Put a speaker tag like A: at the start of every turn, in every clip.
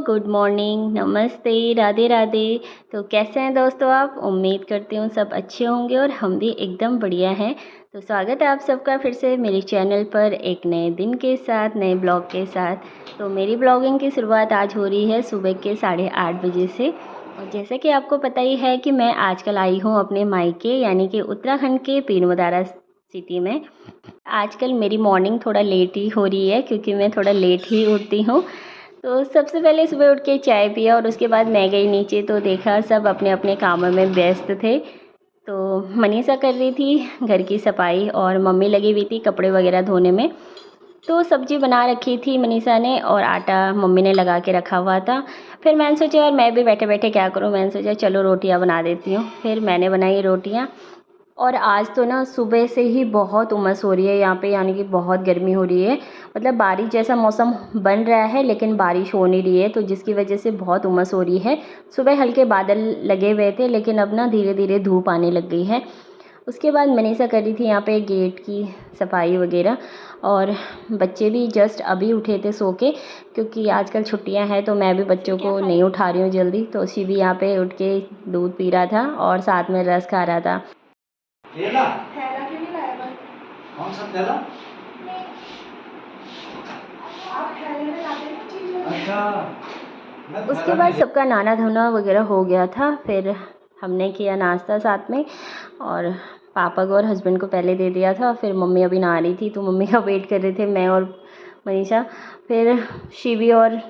A: Good morning, नमस्ते, राधे राधे। तो कैसे हैं दोस्तों आप? उम्मीद करती हूँ सब अच्छे होंगे और हम भी एकदम बढ़िया हैं। तो स्वागत है आप सबका फिर से मेरे चैनल पर एक नए दिन के साथ, नए ब्लॉग के साथ। तो मेरी ब्लॉगिंग की शुरुआत आज हो रही है सुबह के 8:30 बजे से। और जैसे कि आपको पता ही है कि मैं आजकल आई हूँ अपने मायके यानी कि उत्तराखंड के पीरमदारा सिटी में। आजकल मेरी मॉर्निंग थोड़ा लेट ही हो रही है क्योंकि मैं थोड़ा लेट ही उठती हूँ। तो सबसे पहले सुबह उठ के चाय पिया और उसके बाद मैं गई नीचे, तो देखा सब अपने अपने कामों में व्यस्त थे। तो मनीषा कर रही थी घर की सफाई और मम्मी लगी हुई थी कपड़े वगैरह धोने में। तो सब्जी बना रखी थी मनीषा ने और आटा मम्मी ने लगा के रखा हुआ था। फिर मैंने सोचा यार मैं भी बैठे बैठे क्या करूं, मैंने सोचा चलो रोटियां बना देती हूँ। फिर मैंने बनाई रोटियां। और आज तो ना सुबह से ही बहुत उमस हो रही है यहाँ पे, यानी कि बहुत गर्मी हो रही है। मतलब बारिश जैसा मौसम बन रहा है लेकिन बारिश हो नहीं रही है, तो जिसकी वजह से बहुत उमस हो रही है। सुबह हल्के बादल लगे हुए थे लेकिन अब ना धीरे धीरे धूप आने लग गई है। उसके बाद मनीषा कर रही थी यहाँ पे गेट की सफाई वगैरह। और बच्चे भी जस्ट अभी उठे थे सो के, क्योंकि आजकल छुट्टियां हैं तो मैं भी बच्चों को नहीं उठा रही हूँ जल्दी। तो शिवी यहाँ पे उठ के दूध पी रहा था और साथ में रस खा रहा था।
B: थैला थैला क्यों नहीं लाया? बस कौन सा थैला? आप थैले में लाते ना चीज़ें। अच्छा।
A: उसके बाद सबका नहाना धोना वगैरह हो गया था। फिर हमने किया नाश्ता साथ में और पापा को और हस्बैंड को पहले दे दिया था। फिर मम्मी अभी नहा रही थी तो मम्मी का वेट कर रहे थे मैं और मनीषा। फिर शिवी और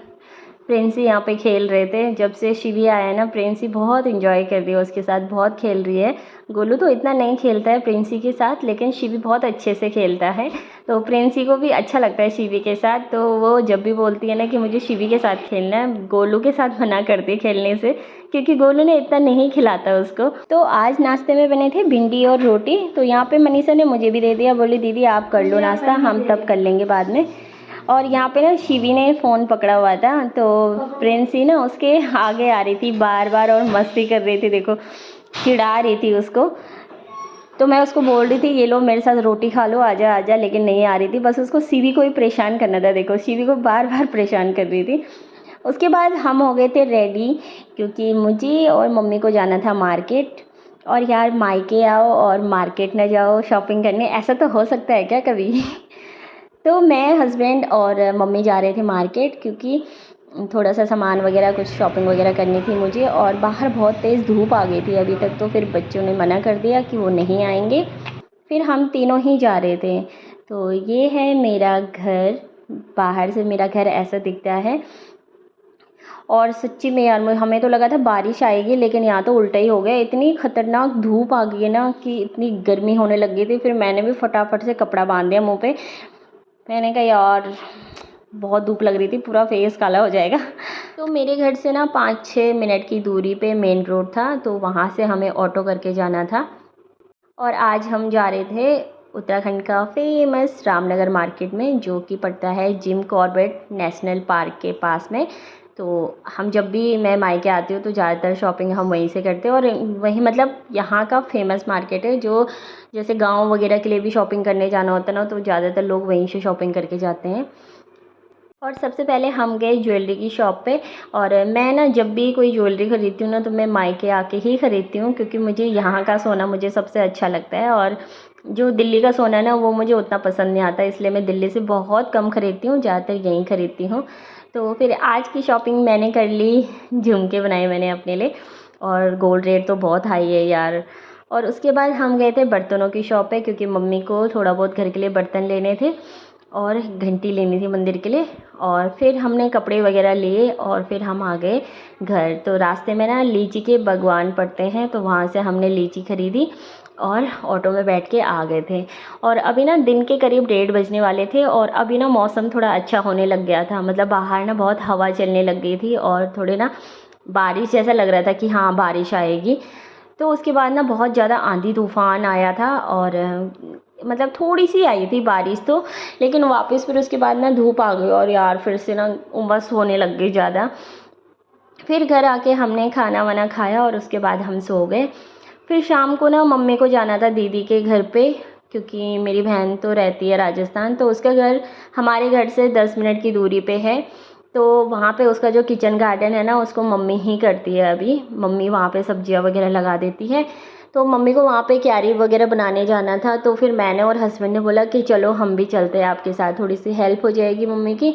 A: प्रिंसी यहाँ पे खेल रहे थे। जब से शिवी आया है ना, प्रिंसी बहुत इंजॉय कर रही है, उसके साथ बहुत खेल रही है। गोलू तो इतना नहीं खेलता है प्रिंसी के साथ, लेकिन शिवी बहुत अच्छे से खेलता है। तो प्रिंसी को भी अच्छा लगता है शिवी के साथ। तो वो जब भी बोलती है ना कि मुझे शिवी के साथ खेलना है, गोलू के साथ मना करती है खेलने से, क्योंकि गोलू ने इतना नहीं खिलाता उसको। तो आज नाश्ते में बने थे भिंडी और रोटी। तो यहाँ पे मनीषा ने मुझे भी दे दिया, बोली दीदी आप कर लो नाश्ता, हम तब कर लेंगे बाद में। और यहाँ पे ना शिवी ने फ़ोन पकड़ा हुआ था, तो प्रिंसी ना उसके आगे आ रही थी बार बार और मस्ती कर रही थी, देखो चिढ़ा रही थी उसको। तो मैं उसको बोल रही थी ये लो मेरे साथ रोटी खा लो, आजा आजा, लेकिन नहीं आ रही थी। बस उसको शिवी को ही परेशान करना था, देखो शिवी को बार बार परेशान कर रही थी। उसके बाद हम हो गए थे रेडी, क्योंकि मुझे और मम्मी को जाना था मार्केट। और यार मायके आओ और मार्केट न जाओ शॉपिंग करने, ऐसा तो हो सकता है क्या कभी? तो मैं हस्बैंड और मम्मी जा रहे थे मार्केट, क्योंकि थोड़ा सा सामान वगैरह कुछ शॉपिंग वगैरह करनी थी मुझे। और बाहर बहुत तेज़ धूप आ गई थी अभी तक, तो फिर बच्चों ने मना कर दिया कि वो नहीं आएंगे। फिर हम तीनों ही जा रहे थे। तो ये है मेरा घर, बाहर से मेरा घर ऐसा दिखता है। और सच्ची में यार हमें तो लगा था बारिश आएगी, लेकिन यहाँ तो उल्टा ही हो गया। इतनी खतरनाक धूप आ गई है ना कि इतनी गर्मी होने लग गई थी। फिर मैंने भी फटाफट से कपड़ा बांध दिया मुँह पे। मैंने कहा यार बहुत धूप लग रही थी, पूरा फेस काला हो जाएगा। तो मेरे घर से ना 5-6 मिनट की दूरी पे मेन रोड था, तो वहाँ से हमें ऑटो करके जाना था। और आज हम जा रहे थे उत्तराखंड का फेमस रामनगर मार्केट में, जो कि पड़ता है जिम कॉर्बेट नेशनल पार्क के पास में। तो हम जब भी मैं मायके आती हूँ तो ज़्यादातर शॉपिंग हम वहीं से करते हैं। और वहीं मतलब यहाँ का फेमस मार्केट है, जो जैसे गांव वगैरह के लिए भी शॉपिंग करने जाना होता है ना, तो ज़्यादातर लोग वहीं से शॉपिंग करके जाते हैं। और सबसे पहले हम गए ज्वेलरी की शॉप पे। और मैं ना जब भी कोई ज्वेलरी ख़रीदती हूँ ना, तो मैं मायके आके ही ख़रीदती हूँ, क्योंकि मुझे यहाँ का सोना मुझे सबसे अच्छा लगता है। और जो दिल्ली का सोना है ना, वो मुझे उतना पसंद नहीं आता, इसलिए मैं दिल्ली से बहुत कम ख़रीदती हूँ, ज़्यादातर यहीं ख़रीदती हूँ। तो फिर आज की शॉपिंग मैंने कर ली, झुमके बनाए मैंने अपने लिए। और गोल्ड रेट तो बहुत हाई है यार। और उसके बाद हम गए थे बर्तनों की शॉप पे, क्योंकि मम्मी को थोड़ा बहुत घर के लिए बर्तन लेने थे और घंटी लेनी थी मंदिर के लिए। और फिर हमने कपड़े वगैरह लिए और फिर हम आ गए घर। तो रास्ते में ना लीची के बागवान पड़ते हैं, तो वहाँ से हमने लीची ख़रीदी और ऑटो में बैठ के आ गए थे। और अभी ना दिन के करीब 1:30 बजने वाले थे और अभी ना मौसम थोड़ा अच्छा होने लग गया था। मतलब बाहर ना बहुत हवा चलने लग गई थी और थोड़े ना बारिश जैसा लग रहा था कि हाँ बारिश आएगी। तो उसके बाद ना बहुत ज़्यादा आंधी तूफ़ान आया था और मतलब थोड़ी सी आई थी बारिश तो, लेकिन वापस फिर उसके बाद ना धूप आ गई और यार फिर से ना उमस होने लग गई ज़्यादा। फिर घर आके हमने खाना वाना खाया और उसके बाद हम सो गए। फिर शाम को ना मम्मी को जाना था दीदी के घर पे, क्योंकि मेरी बहन तो रहती है राजस्थान, तो उसका घर हमारे घर से 10 मिनट की दूरी पे है। तो वहाँ पे उसका जो किचन गार्डन है ना, उसको मम्मी ही करती है अभी। मम्मी वहाँ पे सब्जियाँ वगैरह लगा देती है। तो मम्मी को वहाँ पे क्यारी वगैरह बनाने जाना था, तो फिर मैंने और हस्बैंड ने बोला कि चलो हम भी चलते हैं आपके साथ, थोड़ी सी हेल्प हो जाएगी मम्मी की।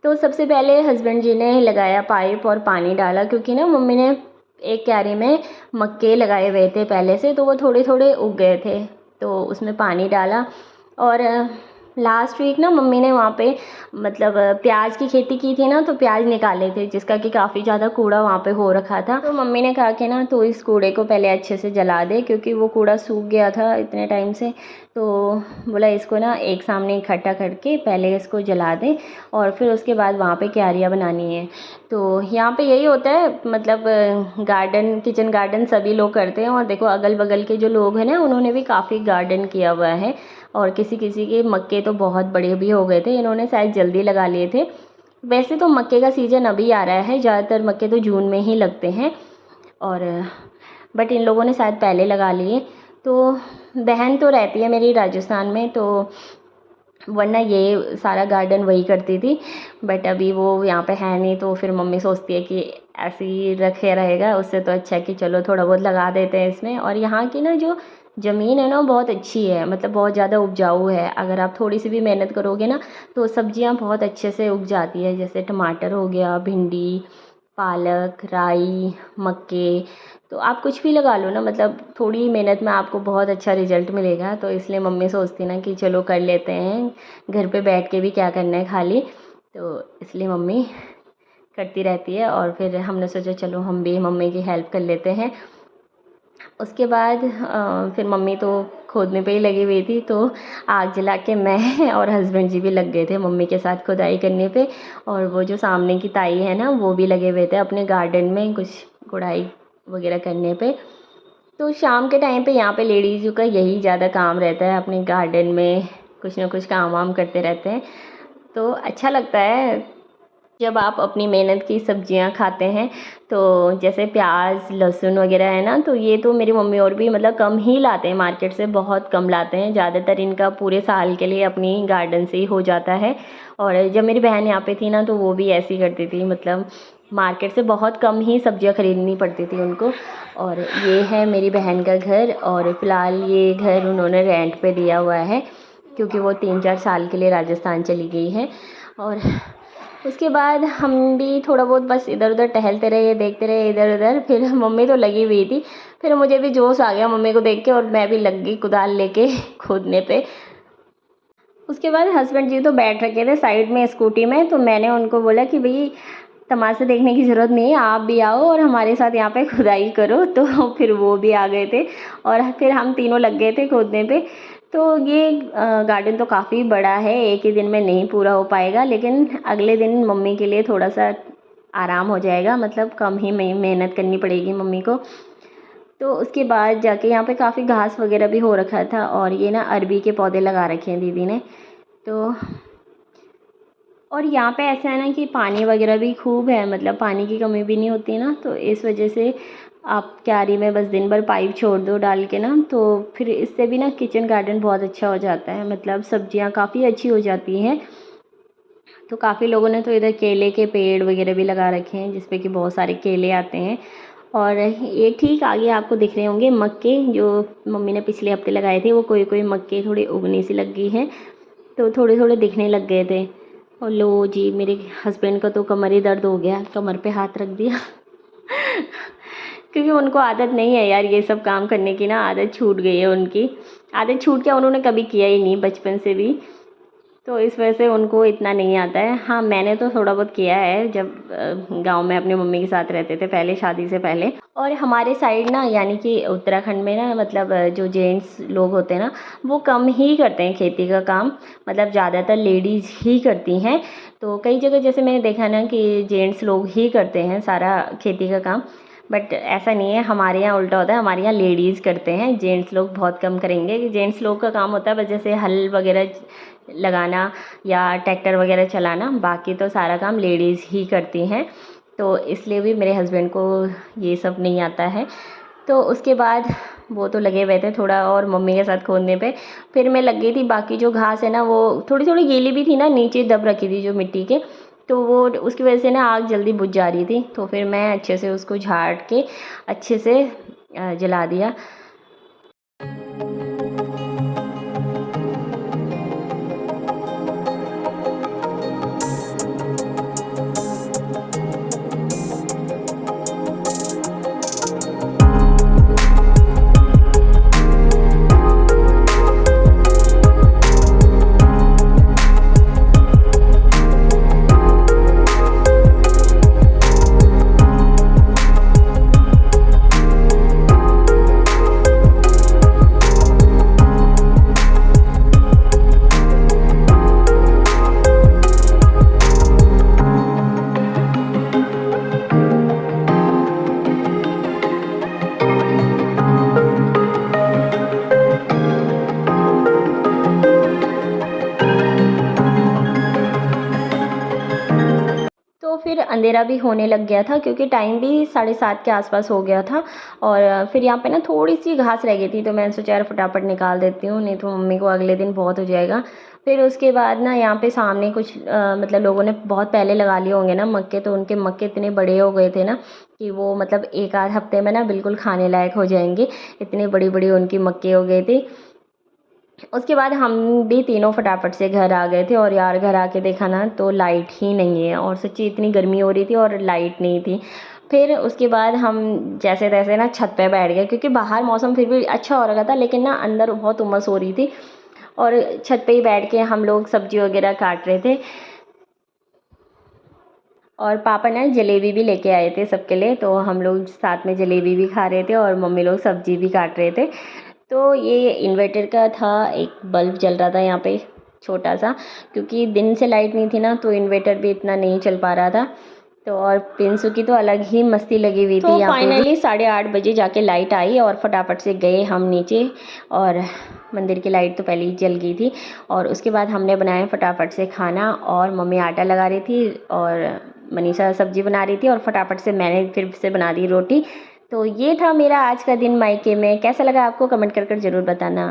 A: तो सबसे पहले हस्बैंड जी ने लगाया पाइप और पानी डाला, क्योंकि ना मम्मी ने एक क्यारी में मक्के लगाए हुए थे पहले से, तो वो थोड़े थोड़े उग गए थे, तो उसमें पानी डाला। और लास्ट वीक ना मम्मी ने वहाँ पे मतलब प्याज की खेती की थी ना, तो प्याज निकाले थे, जिसका कि काफ़ी ज़्यादा कूड़ा वहाँ पे हो रखा था। तो मम्मी ने कहा कि ना तो इस कूड़े को पहले अच्छे से जला दे, क्योंकि वो कूड़ा सूख गया था इतने टाइम से। तो बोला इसको ना एक सामने इकट्ठा करके पहले इसको जला दे, और फिर उसके बाद वहाँ पे क्यारियाँ बनानी है। तो यहाँ पे यही होता है, मतलब गार्डन, किचन गार्डन सभी लोग करते हैं। और देखो अगल बगल के जो लोग हैं ना, उन्होंने भी काफ़ी गार्डन किया हुआ है, और किसी किसी के मक्के तो बहुत बड़े भी हो गए थे, इन्होंने शायद जल्दी लगा लिए थे। वैसे तो मक्के का सीज़न अभी आ रहा है, ज़्यादातर मक्के तो जून में ही लगते हैं, और बट इन लोगों ने शायद पहले लगा लिए। तो बहन तो रहती है मेरी राजस्थान में, तो वरना ये सारा गार्डन वही करती थी, बट अभी वो यहाँ पे है नहीं। तो फिर मम्मी सोचती है कि ऐसे ही रखे रहेगा, उससे तो अच्छा है कि चलो थोड़ा बहुत लगा देते हैं इसमें। और यहाँ की ना जो ज़मीन है ना, बहुत अच्छी है, मतलब बहुत ज़्यादा उपजाऊ है। अगर आप थोड़ी सी भी मेहनत करोगे ना, तो सब्जियाँ बहुत अच्छे से उग जाती है। जैसे टमाटर हो गया, भिंडी, पालक, राई, मक्के, तो आप कुछ भी लगा लो ना, मतलब थोड़ी मेहनत में आपको बहुत अच्छा रिजल्ट मिलेगा। तो इसलिए मम्मी सोचती ना कि चलो कर लेते हैं, घर पे बैठ के भी क्या करना है खाली। तो इसलिए मम्मी करती रहती है, और फिर हमने सोचा चलो हम भी मम्मी की हेल्प कर लेते हैं। उसके बाद फिर मम्मी तो खोदने पे ही लगी हुई थी, तो आग जला के मैं और हस्बैंड जी भी लग गए थे मम्मी के साथ खुदाई करने पे। और वो जो सामने की ताई है ना, वो भी लगे हुए थे अपने गार्डन में कुछ गुड़ाई वगैरह करने पे। तो शाम के टाइम पे यहाँ पे लेडीज़ का यही ज़्यादा काम रहता है, अपने गार्डन में कुछ ना कुछ काम वाम करते रहते हैं। तो अच्छा लगता है जब आप अपनी मेहनत की सब्जियां खाते हैं। तो जैसे प्याज, लहसुन वगैरह है ना, तो ये तो मेरी मम्मी और भी मतलब कम ही लाते हैं, मार्केट से बहुत कम लाते हैं। ज़्यादातर इनका पूरे साल के लिए अपनी गार्डन से ही हो जाता है। और जब मेरी बहन यहाँ पे थी ना, तो वो भी ऐसी ही करती थी, मतलब मार्केट से बहुत कम ही सब्जियां खरीदनी पड़ती थी उनको। और ये है मेरी बहन का घर, और फ़िलहाल ये घर उन्होंने रेंट पे दिया हुआ है, क्योंकि वो 3-4 साल के लिए राजस्थान चली गई है। और उसके बाद हम भी थोड़ा बहुत बस इधर उधर टहलते रहे, देखते रहे इधर उधर। फिर मम्मी तो लगी हुई थी, फिर मुझे भी जोश आ गया मम्मी को देख के, और मैं भी लग गई कुदाल लेके खोदने पे। उसके बाद हस्बैंड जी तो बैठ रखे थे साइड में स्कूटी में, तो मैंने उनको बोला कि भाई तमाशा देखने की ज़रूरत नहीं है, आप भी आओ और हमारे साथ यहाँ पे खुदाई करो। तो फिर वो भी आ गए थे, और फिर हम तीनों लग गए थे खोदने पे। तो ये गार्डन तो काफ़ी बड़ा है, एक ही दिन में नहीं पूरा हो पाएगा, लेकिन अगले दिन मम्मी के लिए थोड़ा सा आराम हो जाएगा, मतलब कम ही मेहनत करनी पड़ेगी मम्मी को। तो उसके बाद जाके यहाँ पे काफ़ी घास वगैरह भी हो रखा था, और ये ना अरबी के पौधे लगा रखे हैं दीदी ने। तो और यहाँ पे ऐसा है ना कि पानी वगैरह भी खूब है, मतलब पानी की कमी भी नहीं होती ना, तो इस वजह से आप क्यारी में बस दिन भर पाइप छोड़ दो डाल के ना, तो फिर इससे भी ना किचन गार्डन बहुत अच्छा हो जाता है, मतलब सब्जियाँ काफ़ी अच्छी हो जाती हैं। तो काफ़ी लोगों ने तो इधर केले के पेड़ वगैरह भी लगा रखे हैं, जिसपे कि बहुत सारे केले आते हैं। और ये ठीक आगे आपको दिख रहे होंगे मक्के, जो मम्मी ने पिछले हफ्ते लगाए थे, वो कोई कोई मक्के थोड़ी उगने सी लग गई हैं, तो थोड़े थोड़े दिखने लग गए थे। और लो जी, मेरे हस्बैंड का तो कमर ही दर्द हो गया, कमर पे हाथ रख दिया क्योंकि उनको आदत नहीं है यार ये सब काम करने की, ना आदत छूट गई है उनकी। आदत छूट के उन्होंने कभी किया ही नहीं बचपन से भी, तो इस वजह से उनको इतना नहीं आता है। हाँ, मैंने तो थोड़ा बहुत किया है जब गांव में अपनी मम्मी के साथ रहते थे पहले, शादी से पहले। और हमारे साइड ना, यानी कि उत्तराखंड में ना, मतलब जो जेंट्स लोग होते हैं ना, वो कम ही करते हैं खेती का काम, मतलब ज़्यादातर लेडीज़ ही करती हैं। तो कई जगह जैसे मैंने देखा ना कि जेंट्स लोग ही करते हैं सारा खेती का काम, बट ऐसा नहीं है, हमारे यहाँ उल्टा होता है, हमारे यहाँ लेडीज़ करते हैं, जेंट्स लोग बहुत कम करेंगे। कि जेंट्स लोग का काम होता है बस जैसे हल वगैरह लगाना या ट्रैक्टर वगैरह चलाना, बाकी तो सारा काम लेडीज़ ही करती हैं। तो इसलिए भी मेरे हस्बैंड को ये सब नहीं आता है। तो उसके बाद वो तो लगे हुए थे थोड़ा और मम्मी के साथ खोदने पे, फिर मैं लग गई थी। बाकी जो घास है ना, वो थोड़ी थोड़ी गीली भी थी ना, नीचे दब रखी थी जो मिट्टी के, तो वो उसकी वजह से ना आग जल्दी बुझ जा रही थी। तो फिर मैं अच्छे से उसको झाड़ के अच्छे से जला दिया। तो फिर अंधेरा भी होने लग गया था क्योंकि टाइम भी 7:30 के आसपास हो गया था। और फिर यहाँ पे ना थोड़ी सी घास रह गई थी, तो मैंने सोचा यार फटाफट निकाल देती हूँ, नहीं तो मम्मी को अगले दिन बहुत हो जाएगा। फिर उसके बाद ना यहाँ पे सामने कुछ मतलब लोगों ने बहुत पहले लगा लिए होंगे ना मक्के, तो उनके मक्के इतने बड़े हो गए थे ना कि वो मतलब एक आध हफ्ते में ना बिल्कुल खाने लायक हो जाएंगे, इतनी बड़ी बड़ी उनकी मक्के हो गए थे। उसके बाद हम भी तीनों फटाफट से घर आ गए थे। और यार घर आके देखा ना तो लाइट ही नहीं है, और सच्ची इतनी गर्मी हो रही थी और लाइट नहीं थी। फिर उसके बाद हम जैसे तैसे ना छत पे बैठ गए, क्योंकि बाहर मौसम फिर भी अच्छा हो रहा था, लेकिन ना अंदर बहुत उमस हो रही थी। और छत पे ही बैठ के हम लोग सब्जी वगैरह काट रहे थे। और पापा ना जलेबी भी लेके आए थे सबके लिए, तो हम लोग साथ में जलेबी भी खा रहे थे और मम्मी लोग सब्जी भी काट रहे थे। तो ये इन्वर्टर का था, एक बल्ब जल रहा था यहाँ पे छोटा सा, क्योंकि दिन से लाइट नहीं थी ना, तो इन्वर्टर भी इतना नहीं चल पा रहा था। तो और प्रिंसू की तो अलग ही मस्ती लगी हुई थी। तो फाइनली 8:30 बजे जाके लाइट आई और फटाफट से गए हम नीचे। और मंदिर की लाइट तो पहले ही जल गई थी। और उसके बाद हमने बनाया फटाफट से खाना, और मम्मी आटा लगा रही थी और मनीषा सब्जी बना रही थी, और फटाफट से मैंने फिर से बना दी रोटी। तो ये था मेरा आज का दिन मायके में। कैसा लगा आपको कमेंट कर ज़रूर बताना।